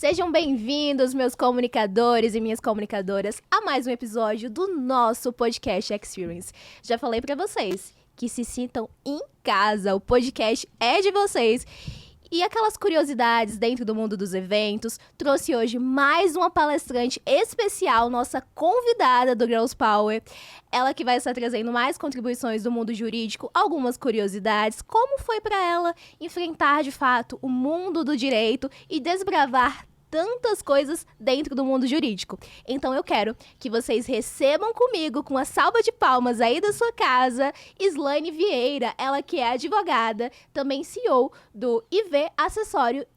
Sejam bem-vindos, meus comunicadores e minhas comunicadoras, a mais um episódio do nosso podcast Experience. Já falei pra vocês que se sintam em casa, o podcast é de vocês. E aquelas curiosidades dentro do mundo dos eventos, trouxe hoje mais uma palestrante especial, nossa convidada do Girls Power. Ela que vai estar trazendo mais contribuições do mundo jurídico, algumas curiosidades, como foi para ela enfrentar de fato o mundo do direito e desbravar tantas coisas dentro do mundo jurídico. Então eu quero que vocês recebam comigo, com uma salva de palmas aí da sua casa, Islaine Vieira, ela que é advogada, também CEO do IV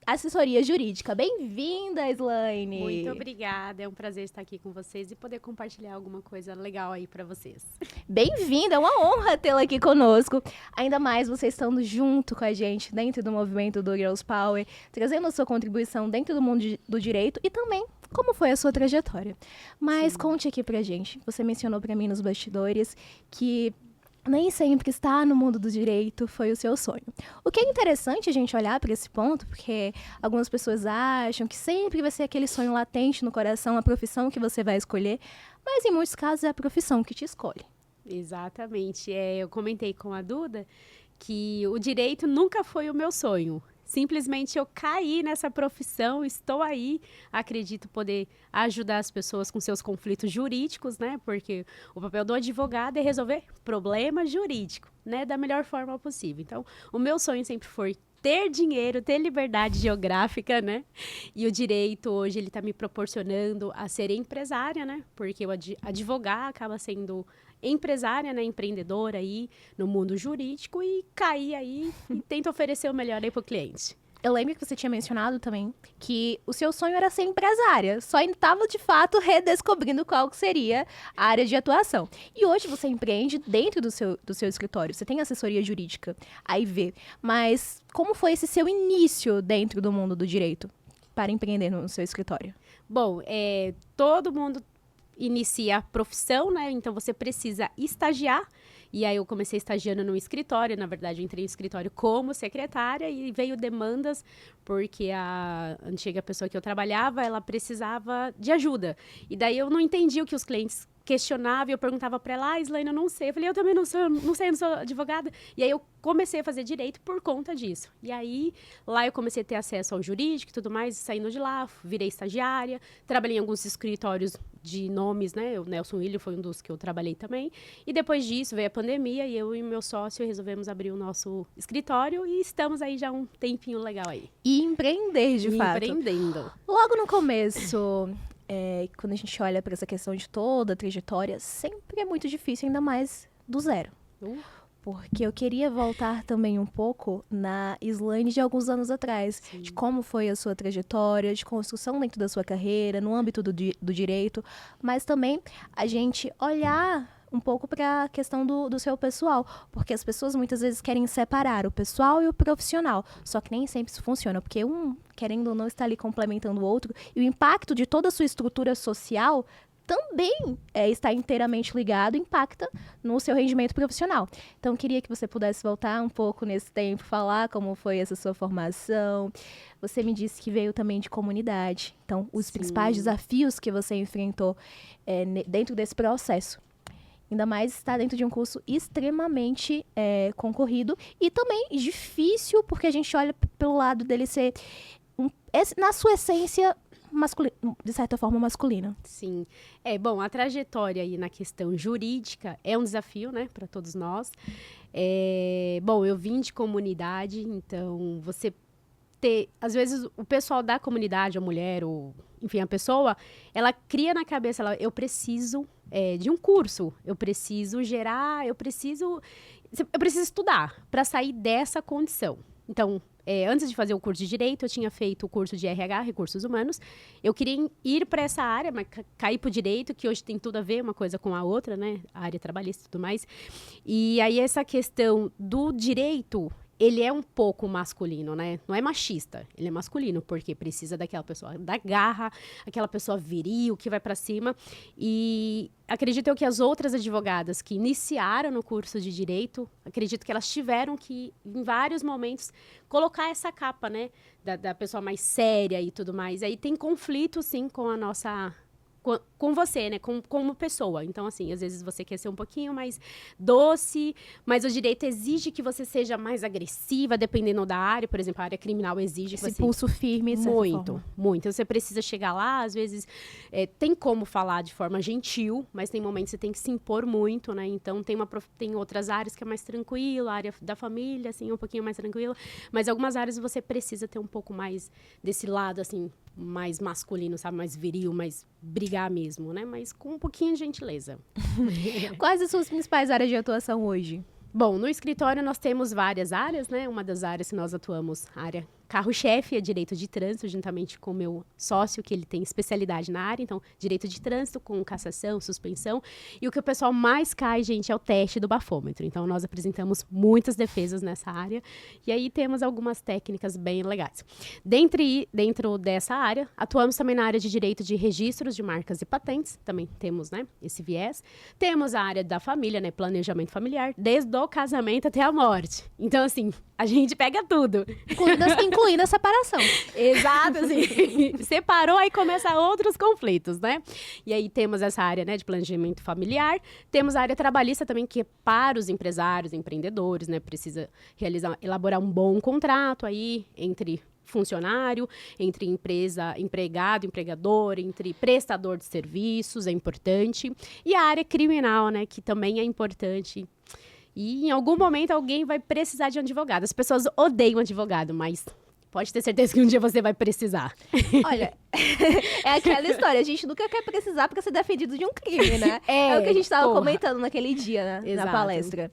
Assessoria Jurídica. Bem-vinda, Islaine! Muito obrigada, é um prazer estar aqui com vocês e poder compartilhar alguma coisa legal aí para vocês. Bem-vinda, é uma honra tê-la aqui conosco. Ainda mais vocês estando junto com a gente dentro do movimento do Girls Power, trazendo a sua contribuição dentro do mundo do direito e também como foi a sua trajetória. Mas conte aqui pra gente, você mencionou pra mim nos bastidores que nem sempre estar no mundo do direito foi o seu sonho. O que é interessante a gente olhar para esse ponto, porque algumas pessoas acham que sempre vai ser aquele sonho latente no coração, a profissão que você vai escolher, mas em muitos casos é a profissão que te escolhe. Exatamente, eu comentei com a Duda que o direito nunca foi o meu sonho. Simplesmente eu caí nessa profissão, estou aí, acredito poder ajudar as pessoas com seus conflitos jurídicos, né? Porque o papel do advogado é resolver problema jurídico, né? Da melhor forma possível. Então, o meu sonho sempre foi ter dinheiro, ter liberdade geográfica, né? E o direito hoje ele está me proporcionando a ser empresária, né? Porque o advogar acaba sendo empresária, né, empreendedora aí no mundo jurídico e cair aí e tenta oferecer o melhor aí pro cliente. Eu lembro que você tinha mencionado também que o seu sonho era ser empresária, só estava de fato redescobrindo qual que seria a área de atuação. E hoje você empreende dentro do seu escritório, você tem assessoria jurídica, a IV, mas como foi esse seu início dentro do mundo do direito para empreender no seu escritório? Bom, todo mundo inicia a profissão, né? Então você precisa estagiar. E aí eu comecei estagiando no escritório, na verdade eu entrei no escritório como secretária e veio demandas porque a antiga pessoa que eu trabalhava, ela precisava de ajuda. E daí eu não entendi o que os clientes questionavam e eu perguntava para ela, Islaine, eu não sei. Eu falei, eu também não sei, eu não sou advogada. E aí eu comecei a fazer direito por conta disso. E aí, lá eu comecei a ter acesso ao jurídico e tudo mais, saindo de lá, virei estagiária, trabalhei em alguns escritórios de nomes, né? O Nelson William foi um dos que eu trabalhei também. E depois disso veio a pandemia e eu e meu sócio resolvemos abrir o nosso escritório e estamos aí já um tempinho legal aí. E empreender, de fato. Empreendendo. Logo no começo, quando a gente olha para essa questão de toda a trajetória, sempre é muito difícil, ainda mais do zero. Porque eu queria voltar também um pouco na Islaine de alguns anos atrás, de como foi a sua trajetória, de construção dentro da sua carreira, no âmbito do direito, mas também a gente olhar um pouco para a questão do seu pessoal, porque as pessoas muitas vezes querem separar o pessoal e o profissional, só que nem sempre isso funciona, porque um, querendo ou não, está ali complementando o outro, e o impacto de toda a sua estrutura social também está inteiramente ligado, impacta no seu rendimento profissional. Então, queria que você pudesse voltar um pouco nesse tempo, falar como foi essa sua formação. Você me disse que veio também de comunidade. Então, os principais desafios que você enfrentou dentro desse processo. Ainda mais está dentro de um curso extremamente concorrido e também difícil, porque a gente olha pelo lado dele ser, na sua essência, de certa forma, masculina. Sim. Bom, a trajetória aí na questão jurídica é um desafio, né, para todos nós. Bom, eu vim de comunidade, então você ter, às vezes, o pessoal da comunidade, a mulher, ou, enfim, a pessoa, ela cria na cabeça, eu preciso de um curso, eu preciso gerar, eu preciso estudar para sair dessa condição. Então, antes de fazer o curso de Direito, eu tinha feito o curso de RH, Recursos Humanos. Eu queria ir para essa área, mas cair para o Direito, que hoje tem tudo a ver uma coisa com a outra, né? A área trabalhista e tudo mais. E aí, essa questão do Direito, ele é um pouco masculino, né? Não é machista, ele é masculino, porque precisa daquela pessoa da garra, aquela pessoa viril, que vai pra cima. E acredito eu que as outras advogadas que iniciaram no curso de Direito, acredito que elas tiveram que, em vários momentos, colocar essa capa, né? Da pessoa mais séria e tudo mais. Aí tem conflito, sim, com a nossa... Com você, né? Como pessoa. Então, assim, às vezes você quer ser um pouquinho mais doce, mas o direito exige que você seja mais agressiva, dependendo da área. Por exemplo, a área criminal exige que Esse você... pulso firme, de certa Muito, forma. muito. Você precisa chegar lá, às vezes tem como falar de forma gentil, mas tem momentos que você tem que se impor muito, né? Então, tem outras áreas que é mais tranquilo, a área da família, assim, um pouquinho mais tranquila. Mas algumas áreas você precisa ter um pouco mais desse lado, assim, mais masculino, sabe? Mais viril, mais brigar mesmo, né? Mas com um pouquinho de gentileza. Quais as suas principais áreas de atuação hoje? Bom, no escritório nós temos várias áreas, né? Uma das áreas que nós atuamos, a área carro-chefe é direito de trânsito, juntamente com o meu sócio, que ele tem especialidade na área. Então, direito de trânsito com cassação, suspensão. E o que o pessoal mais cai, gente, é o teste do bafômetro. Então, nós apresentamos muitas defesas nessa área. E aí, temos algumas técnicas bem legais. Dentro dessa área, atuamos também na área de direito de registros de marcas e patentes. Também temos, né, esse viés. Temos a área da família, né, planejamento familiar, desde o casamento até a morte. Então, assim, a gente pega tudo. Incluindo a separação. Exato, assim. Separou, aí começa outros conflitos, né? E aí temos essa área, né, de planejamento familiar. Temos a área trabalhista também, que é para os empresários, empreendedores, né? Precisa elaborar um bom contrato aí entre funcionário, entre empresa, empregado, empregador, entre prestador de serviços, é importante. E a área criminal, né, que também é importante. E em algum momento alguém vai precisar de um advogado. As pessoas odeiam advogado, mas pode ter certeza que um dia você vai precisar. Olha, é aquela história. A gente nunca quer precisar para ser defendido de um crime, né? É o que a gente estava comentando naquele dia, né? Na palestra.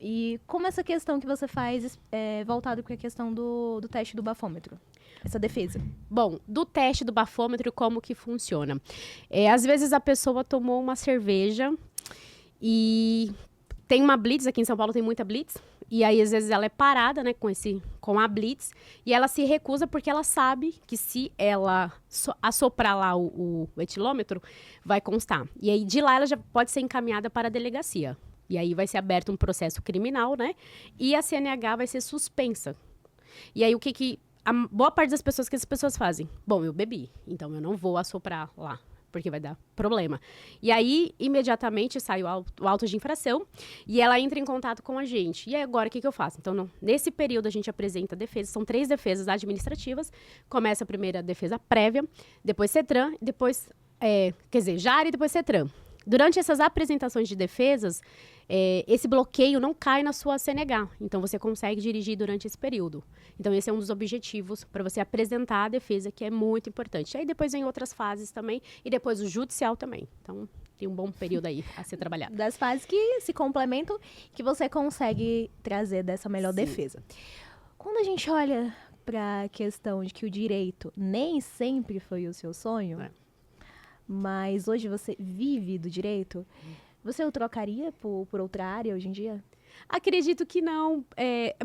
E como essa questão que você faz é voltado para a questão do teste do bafômetro? Essa defesa. Bom, do teste do bafômetro, como que funciona? Às vezes a pessoa tomou uma cerveja e... Tem uma blitz, aqui em São Paulo tem muita blitz, e aí às vezes ela é parada, né, com a blitz, e ela se recusa porque ela sabe que se ela assoprar lá o etilômetro, vai constar. E aí de lá ela já pode ser encaminhada para a delegacia. E aí vai ser aberto um processo criminal, né, e a CNH vai ser suspensa. E aí a boa parte das pessoas, que as pessoas fazem? Bom, eu bebi, então eu não vou assoprar lá, porque vai dar problema. E aí, imediatamente, sai o auto de infração e ela entra em contato com a gente. E aí, agora, o que eu faço? Então, nesse período, a gente apresenta defesas. São 3 defesas administrativas. Começa a primeira defesa prévia, depois CETRAN, depois, JAR e depois CETRAN. Durante essas apresentações de defesas, esse bloqueio não cai na sua CNH. Então, você consegue dirigir durante esse período. Então, esse é um dos objetivos para você apresentar a defesa, que é muito importante. Aí, depois vem outras fases também, e depois o judicial também. Então, tem um bom período aí a ser trabalhado. Das fases que se complementam, que você consegue trazer dessa melhor defesa. Quando a gente olha para a questão de que o direito nem sempre foi o seu sonho... Mas hoje você vive do direito, você o trocaria por outra área hoje em dia? Acredito que não.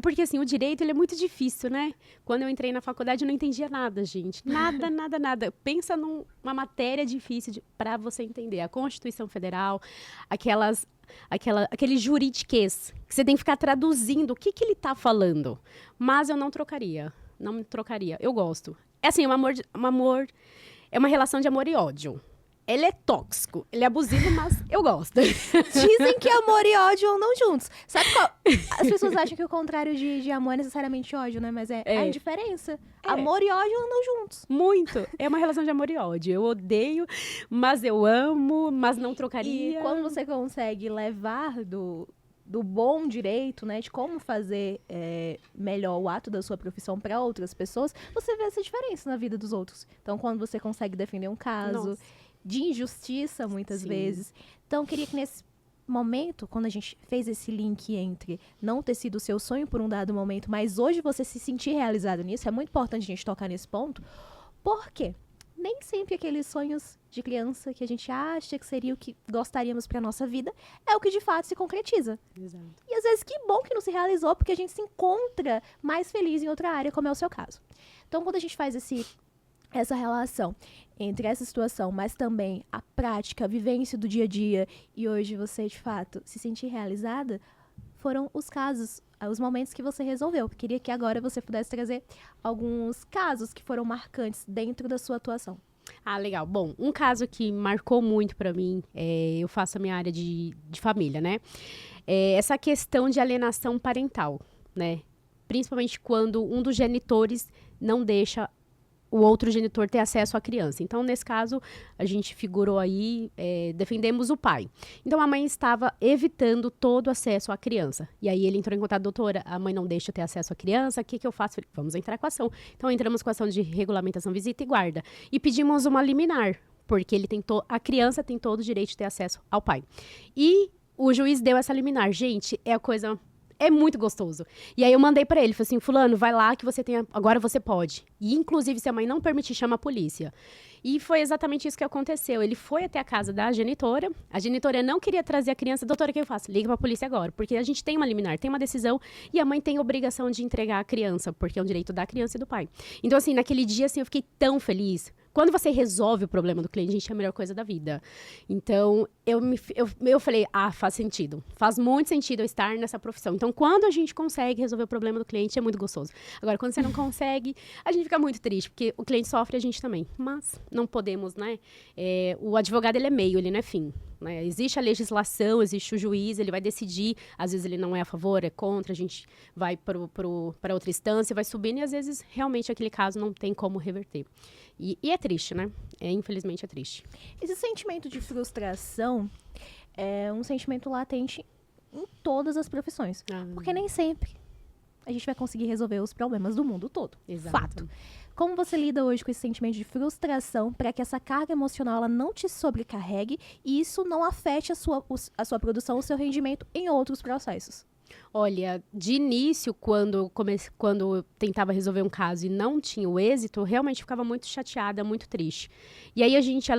Porque, assim, o direito ele é muito difícil, né? Quando eu entrei na faculdade, eu não entendia nada, gente. Nada, nada, nada. Pensa numa matéria difícil para você entender. A Constituição Federal, aquele juridiquês, que você tem que ficar traduzindo o que ele está falando. Mas eu não trocaria. Não me trocaria. Eu gosto. É assim, é uma relação de amor e ódio. Ele é tóxico, ele é abusivo, mas eu gosto. Dizem que amor e ódio andam juntos. Sabe qual? As pessoas acham que o contrário de amor é necessariamente ódio, né? Mas é a indiferença. Amor e ódio andam juntos. Muito. É uma relação de amor e ódio. Eu odeio, mas eu amo, mas não trocaria. E quando você consegue levar do bom direito, né, de como fazer melhor o ato da sua profissão para outras pessoas, você vê essa diferença na vida dos outros. Então, quando você consegue defender um caso de injustiça, muitas vezes. Então, eu queria que nesse momento, quando a gente fez esse link entre não ter sido o seu sonho por um dado momento, mas hoje você se sentir realizado nisso, é muito importante a gente tocar nesse ponto. Por quê? nem sempre aqueles sonhos de criança que a gente acha que seria o que gostaríamos para nossa vida é o que de fato se concretiza. Exato. E às vezes que bom que não se realizou, porque a gente se encontra mais feliz em outra área, como é o seu caso. Então, quando a gente faz essa relação entre essa situação, mas também a prática, a vivência do dia a dia, e hoje você, de fato, se sentir realizada, foram os casos, os momentos que você resolveu. Queria que agora você pudesse trazer alguns casos que foram marcantes dentro da sua atuação. Ah, legal. Bom, um caso que marcou muito pra mim, eu faço a minha área de família, né? É essa questão de alienação parental, né? Principalmente quando um dos genitores não deixa o outro genitor ter acesso à criança. Então, nesse caso, a gente figurou aí, defendemos o pai. Então, a mãe estava evitando todo acesso à criança. E aí, ele entrou em contato, doutora, a mãe não deixa eu ter acesso à criança, o que eu faço? Falei, vamos entrar com a ação. Então, entramos com a ação de regulamentação, visita e guarda. E pedimos uma liminar, porque a criança tem todo o direito de ter acesso ao pai. E o juiz deu essa liminar. Gente, é muito gostoso. E aí eu mandei pra ele, falei assim, fulano, vai lá que agora você pode. E inclusive, se a mãe não permitir, chama a polícia. E foi exatamente isso que aconteceu. Ele foi até a casa da genitora, a genitora não queria trazer a criança, doutora, o que eu faço? Liga pra polícia agora, porque a gente tem uma liminar, tem uma decisão, e a mãe tem a obrigação de entregar a criança, porque é um direito da criança e do pai. Então, assim, naquele dia, assim, eu fiquei tão feliz. Quando você resolve o problema do cliente, gente, é a melhor coisa da vida. Então, eu falei, faz sentido. Faz muito sentido eu estar nessa profissão. Então, quando a gente consegue resolver o problema do cliente, é muito gostoso. Agora, quando você não consegue, a gente fica muito triste, porque o cliente sofre, a gente também. Mas não podemos, né? O advogado, ele é meio, ele não é fim. Né? Existe a legislação, existe o juiz, ele vai decidir. Às vezes ele não é a favor, é contra, a gente vai para outra instância, vai subindo e às vezes realmente aquele caso não tem como reverter. E é triste, né? Infelizmente é triste. Esse sentimento de frustração é um sentimento latente em todas as profissões. Porque nem sempre a gente vai conseguir resolver os problemas do mundo todo. Exato. Fato. Como você lida hoje com esse sentimento de frustração para que essa carga emocional ela não te sobrecarregue e isso não afete a sua produção, o seu rendimento em outros processos? Olha, de início, quando eu tentava resolver um caso e não tinha o êxito, eu realmente ficava muito chateada, muito triste. E aí a gente,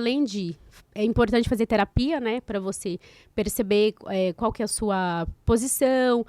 é importante fazer terapia, né, para você perceber qual que é a sua posição,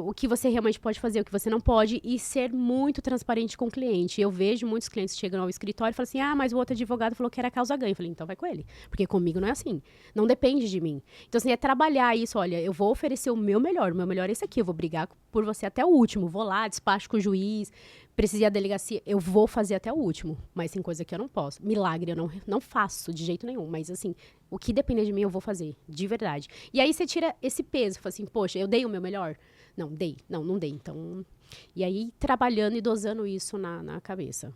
o que você realmente pode fazer, o que você não pode, e ser muito transparente com o cliente. Eu vejo muitos clientes que chegam ao escritório e falam assim, mas o outro advogado falou que era causa-ganha. Eu falei, então vai com ele, porque comigo não é assim, não depende de mim. Então, assim, é trabalhar isso, olha, eu vou oferecer o meu melhor é esse aqui, eu vou brigar por você até o último, vou lá, despacho com o juiz, precisei da delegacia, eu vou fazer até o último, mas tem coisa que eu não posso. Milagre eu não faço de jeito nenhum, mas assim, o que depender de mim eu vou fazer, de verdade. E aí você tira esse peso, fala assim, poxa, eu dei o meu melhor? Não dei. Então, e aí trabalhando e dosando isso na cabeça.